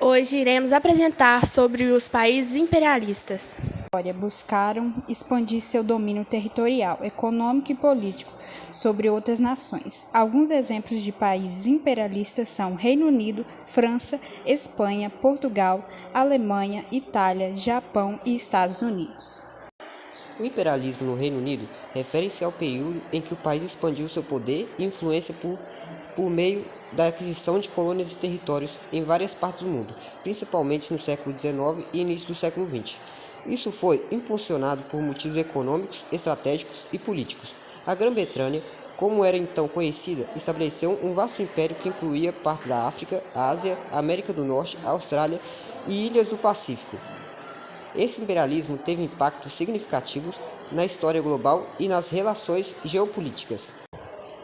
Hoje iremos apresentar sobre os países imperialistas. Buscaram expandir seu domínio territorial, econômico e político sobre outras nações. Alguns exemplos de países imperialistas são Reino Unido, França, Espanha, Portugal, Alemanha, Itália, Japão e Estados Unidos. O imperialismo no Reino Unido refere-se ao período em que o país expandiu seu poder e influência por meio da aquisição de colônias e territórios em várias partes do mundo, principalmente no século XIX e início do século XX. Isso foi impulsionado por motivos econômicos, estratégicos e políticos. A Grã-Bretanha, como era então conhecida, estabeleceu um vasto império que incluía partes da África, Ásia, América do Norte, Austrália e ilhas do Pacífico. Esse imperialismo teve impactos significativos na história global e nas relações geopolíticas.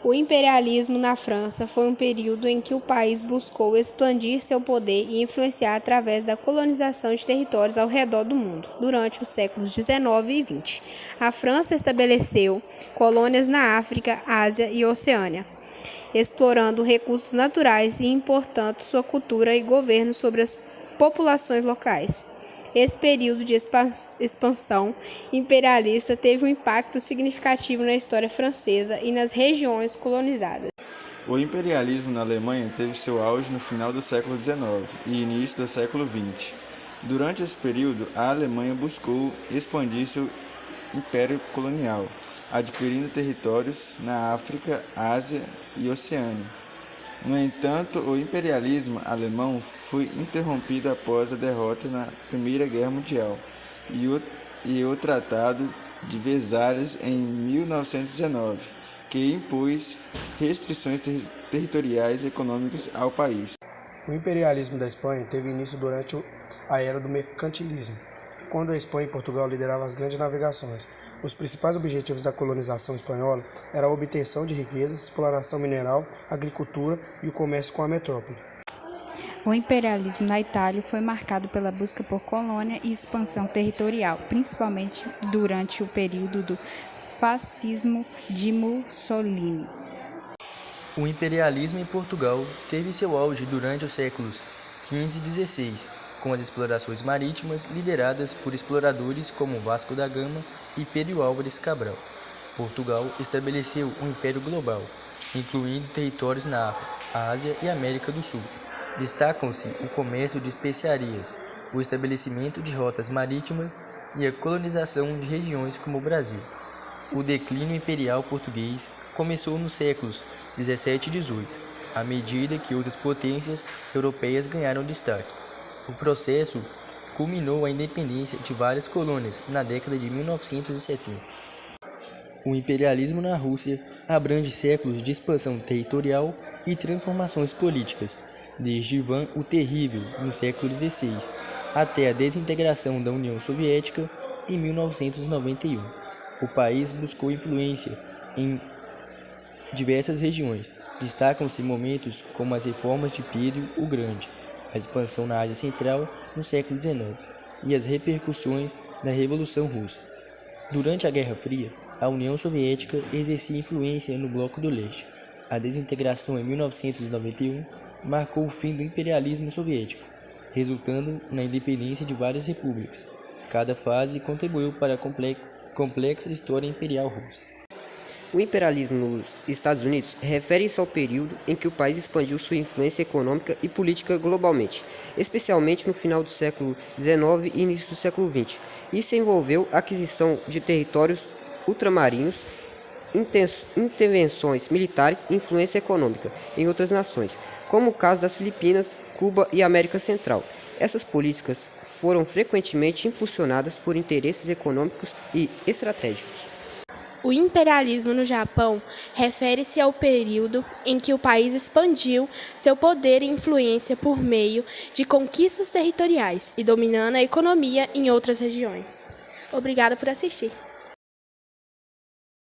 O imperialismo na França foi um período em que o país buscou expandir seu poder e influenciar através da colonização de territórios ao redor do mundo. Durante os séculos XIX e XX, a França estabeleceu colônias na África, Ásia e Oceânia, explorando recursos naturais e importando sua cultura e governo sobre as populações locais. Esse período de expansão imperialista teve um impacto significativo na história francesa e nas regiões colonizadas. O imperialismo na Alemanha teve seu auge no final do século XIX e início do século XX. Durante esse período, a Alemanha buscou expandir seu império colonial, adquirindo territórios na África, Ásia e Oceânia. No entanto, o imperialismo alemão foi interrompido após a derrota na Primeira Guerra Mundial e o Tratado de Versalhes em 1919, que impôs restrições territoriais e econômicas ao país. O imperialismo da Espanha teve início durante a era do mercantilismo, quando a Espanha e Portugal lideravam as grandes navegações. Os principais objetivos da colonização espanhola eram a obtenção de riquezas, exploração mineral, agricultura e o comércio com a metrópole. O imperialismo na Itália foi marcado pela busca por colônia e expansão territorial, principalmente durante o período do fascismo de Mussolini. O imperialismo em Portugal teve seu auge durante os séculos XV e XVI, com as explorações marítimas lideradas por exploradores como Vasco da Gama e Pedro Álvares Cabral. Portugal estabeleceu um império global, incluindo territórios na África, Ásia e América do Sul. Destacam-se o comércio de especiarias, o estabelecimento de rotas marítimas e a colonização de regiões como o Brasil. O declínio imperial português começou nos séculos XVII e XVIII, à medida que outras potências europeias ganharam destaque. O processo culminou a independência de várias colônias na década de 1970. O imperialismo na Rússia abrange séculos de expansão territorial e transformações políticas, desde Ivan o Terrível, no século XVI, até a desintegração da União Soviética em 1991. O país buscou influência em diversas regiões. Destacam-se momentos como as reformas de Pedro o Grande, a expansão na Ásia Central no século XIX e as repercussões da Revolução Russa. Durante a Guerra Fria, a União Soviética exercia influência no Bloco do Leste. A desintegração em 1991 marcou o fim do imperialismo soviético, resultando na independência de várias repúblicas. Cada fase contribuiu para a complexa história imperial russa. O imperialismo nos Estados Unidos refere-se ao período em que o país expandiu sua influência econômica e política globalmente, especialmente no final do século XIX e início do século XX. Isso envolveu a aquisição de territórios ultramarinos, intervenções militares e influência econômica em outras nações, como o caso das Filipinas, Cuba e América Central. Essas políticas foram frequentemente impulsionadas por interesses econômicos e estratégicos. O imperialismo no Japão refere-se ao período em que o país expandiu seu poder e influência por meio de conquistas territoriais e dominando a economia em outras regiões. Obrigada por assistir.